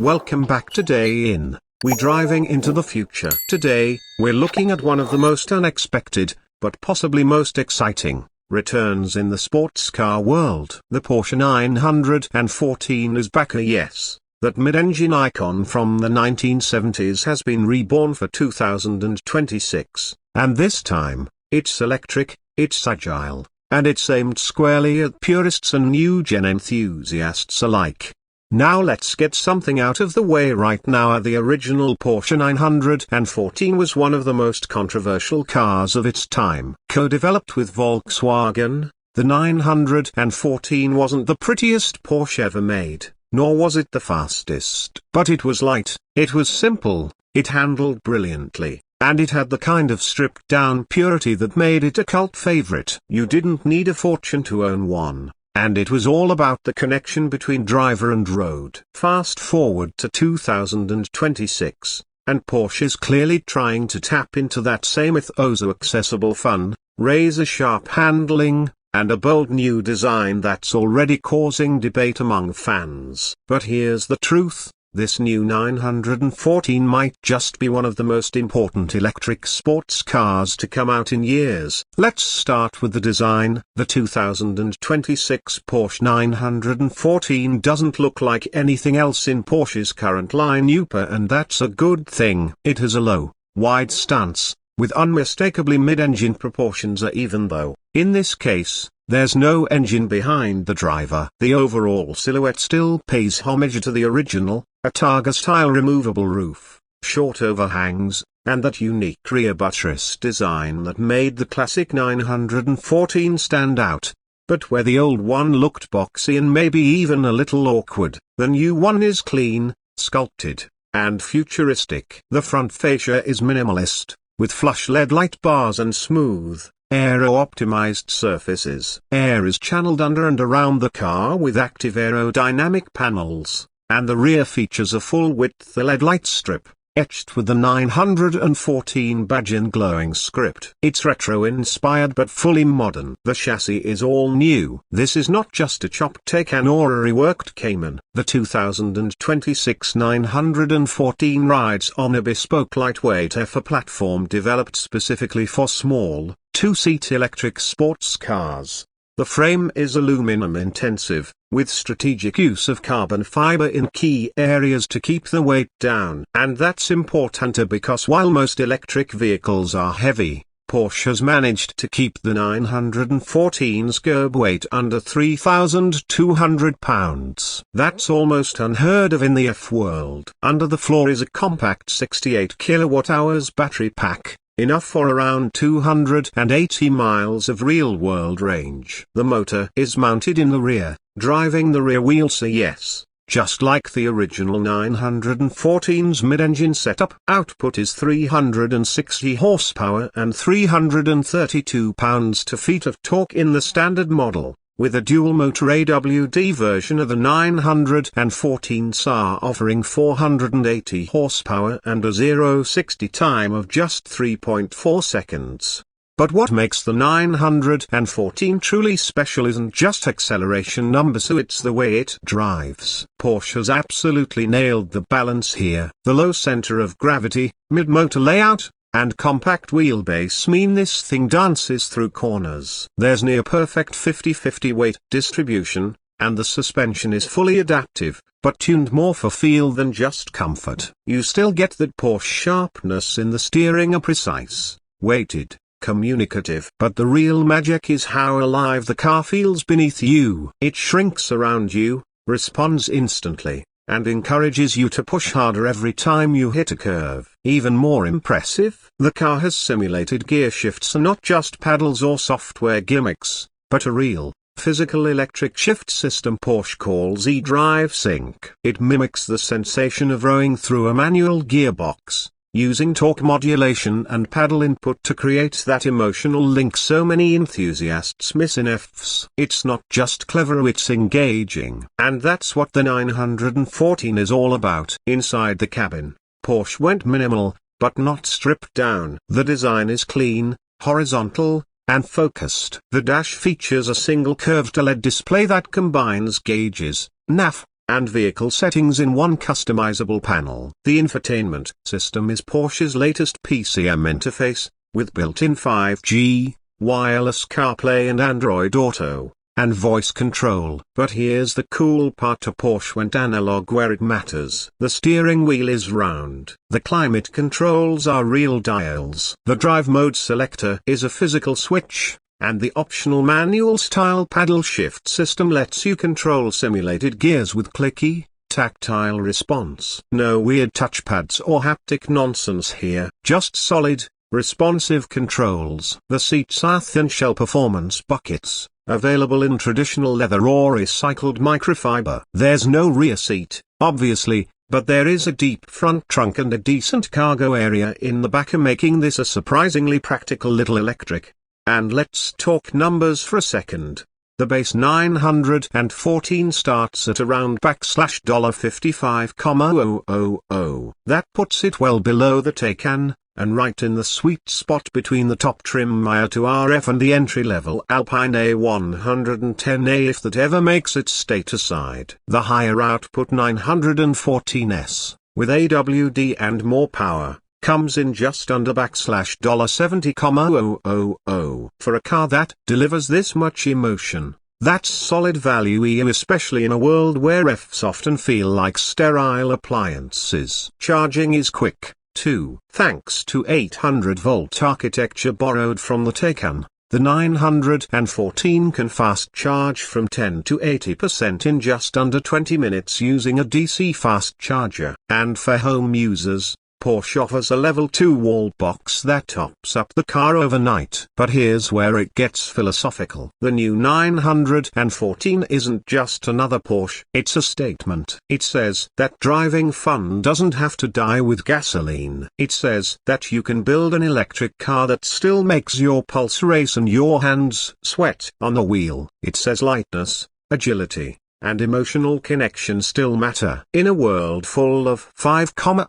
Welcome back. Today we driving into the future. Today, we're looking at one of the most unexpected, but possibly most exciting, returns in the sports car world. The Porsche 914 is back. Yes, that mid-engine icon from the 1970s has been reborn for 2026, and this time, it's electric, it's agile, and it's aimed squarely at purists and new-gen enthusiasts alike. Now let's get something out of the way right now. The original Porsche 914 was one of the most controversial cars of its time. Co-developed with Volkswagen, the 914 wasn't the prettiest Porsche ever made, nor was it the fastest. But it was light, it was simple, it handled brilliantly, and it had the kind of stripped-down purity that made it a cult favorite. You didn't need a fortune to own one. And it was all about the connection between driver and road. Fast forward to 2026, and Porsche is clearly trying to tap into that same ethos: accessible fun, razor-sharp handling, and a bold new design that's already causing debate among fans. But here's the truth. This new 914 might just be one of the most important electric sports cars to come out in years. Let's start with the design. The 2026 Porsche 914 doesn't look like anything else in Porsche's current lineup, and that's a good thing. It has a low, wide stance, with unmistakably mid-engine proportions, even though, in this case, there's no engine behind the driver. The overall silhouette still pays homage to the original, a Targa-style removable roof, short overhangs, and that unique rear buttress design that made the classic 914 stand out. But where the old one looked boxy and maybe even a little awkward, the new one is clean, sculpted, and futuristic. The front fascia is minimalist, with flush LED light bars and smooth, aero-optimized surfaces. Air is channeled under and around the car with active aerodynamic panels, and the rear features a full-width LED light strip, etched with the 914 badge in glowing script. It's retro-inspired but fully modern. The chassis is all new. This is not just a chop-take or a reworked Cayman. The 2026 914 rides on a bespoke lightweight EFA platform developed specifically for small, two-seat electric sports cars. The frame is aluminum-intensive, with strategic use of carbon fiber in key areas to keep the weight down. And that's important because while most electric vehicles are heavy, Porsche has managed to keep the 914's curb weight under 3,200 pounds. That's almost unheard of in the F world. Under the floor is a compact 68 kWh battery pack, enough for around 280 miles of real-world range. The motor is mounted in the rear, driving the rear wheel, so yes, just like the original 914's mid-engine setup. Output is 360 horsepower and 332 pounds-to-feet of torque in the standard model, with a dual-motor AWD version of the 914 SAR offering 480 horsepower and a 0-60 time of just 3.4 seconds. But what makes the 914 truly special isn't just acceleration numbers, it's the way it drives. Porsche has absolutely nailed the balance here. The low center of gravity, mid-motor layout, and compact wheelbase mean this thing dances through corners. There's near-perfect 50-50 weight distribution, and the suspension is fully adaptive, but tuned more for feel than just comfort. You still get that Porsche sharpness in the steering, a precise, weighted, communicative. But the real magic is how alive the car feels beneath you. It shrinks around you, responds instantly, and encourages you to push harder every time you hit a curve. Even more impressive, the car has simulated gear shifts, and not just paddles or software gimmicks, but a real, physical electric shift system Porsche calls eDrive Sync. It mimics the sensation of rowing through a manual gearbox, using torque modulation and paddle input to create that emotional link so many enthusiasts miss in Fs. It's not just clever, it's engaging. And that's what the 914 is all about. Inside the cabin, Porsche went minimal, but not stripped down. The design is clean, horizontal, and focused. The dash features a single curved LED display that combines gauges, nav, and vehicle settings in one customizable panel. The infotainment system is Porsche's latest PCM interface, with built-in 5G, wireless CarPlay and Android Auto, and voice control. But here's the cool part: Porsche went analog where it matters. The steering wheel is round. The climate controls are real dials. The drive mode selector is a physical switch, and the optional manual-style paddle shift system lets you control simulated gears with clicky, tactile response. No weird touchpads or haptic nonsense here, just solid, responsive controls. The seats are thin-shell performance buckets, available in traditional leather or recycled microfiber. There's no rear seat, obviously, but there is a deep front trunk and a decent cargo area in the back, making this a surprisingly practical little electric. And let's talk numbers for a second. The base 914 starts at around $55,000. That puts it well below the Taycan, and right in the sweet spot between the top trim Miata RF and the entry-level Alpine A110A, if that ever makes its stateside. The higher output 914S, with AWD and more power, comes in just under $70,000. For a car that delivers this much emotion, that's solid value, especially in a world where EVs often feel like sterile appliances. Charging is quick, too. Thanks to 800-volt architecture borrowed from the Taycan, the 914 can fast charge from 10 to 80% in just under 20 minutes using a DC fast charger. And for home users, Porsche offers a level 2 wall box that tops up the car overnight. But here's where it gets philosophical. The new 914 isn't just another Porsche, it's a statement. It says that driving fun doesn't have to die with gasoline. It says that you can build an electric car that still makes your pulse race and your hands sweat on the wheel. It says lightness, agility, and emotional connection still matter. In a world full of 5,000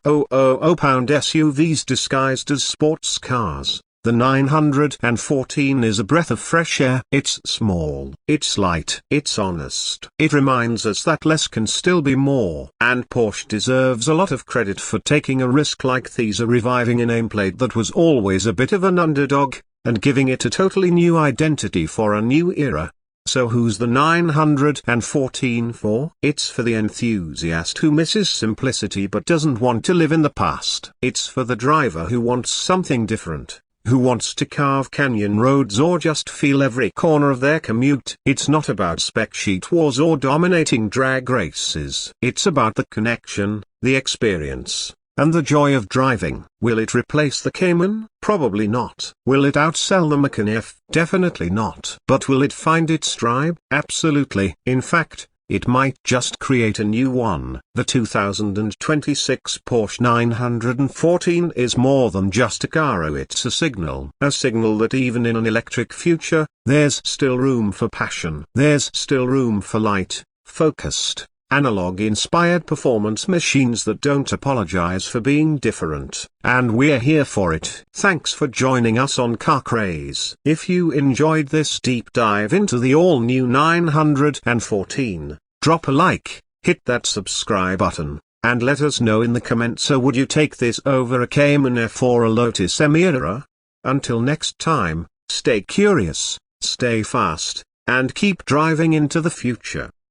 pound SUVs disguised as sports cars, the 914 is a breath of fresh air. It's small, it's light, it's honest. It reminds us that less can still be more. And Porsche deserves a lot of credit for taking a risk like these, reviving a nameplate that was always a bit of an underdog, and giving it a totally new identity for a new era. So who's the 914 for? It's for the enthusiast who misses simplicity but doesn't want to live in the past. It's for the driver who wants something different, who wants to carve canyon roads or just feel every corner of their commute. It's not about spec sheet wars or dominating drag races. It's about the connection, the experience, and the joy of driving. Will it replace the Cayman? Probably not. Will it outsell the Macan F? Definitely not. But will it find its tribe? Absolutely. In fact, it might just create a new one. The 2026 Porsche 914 is more than just a car, it's a signal. A signal that even in an electric future, there's still room for passion. There's still room for light, focused, analog-inspired performance machines that don't apologize for being different. And we're here for it. Thanks for joining us on Car Craze. If you enjoyed this deep dive into the all-new 914, drop a like, hit that subscribe button, and let us know in the comments, so would you take this over a Cayman F or a Lotus Emira? Until next time, stay curious, stay fast, and keep driving into the future.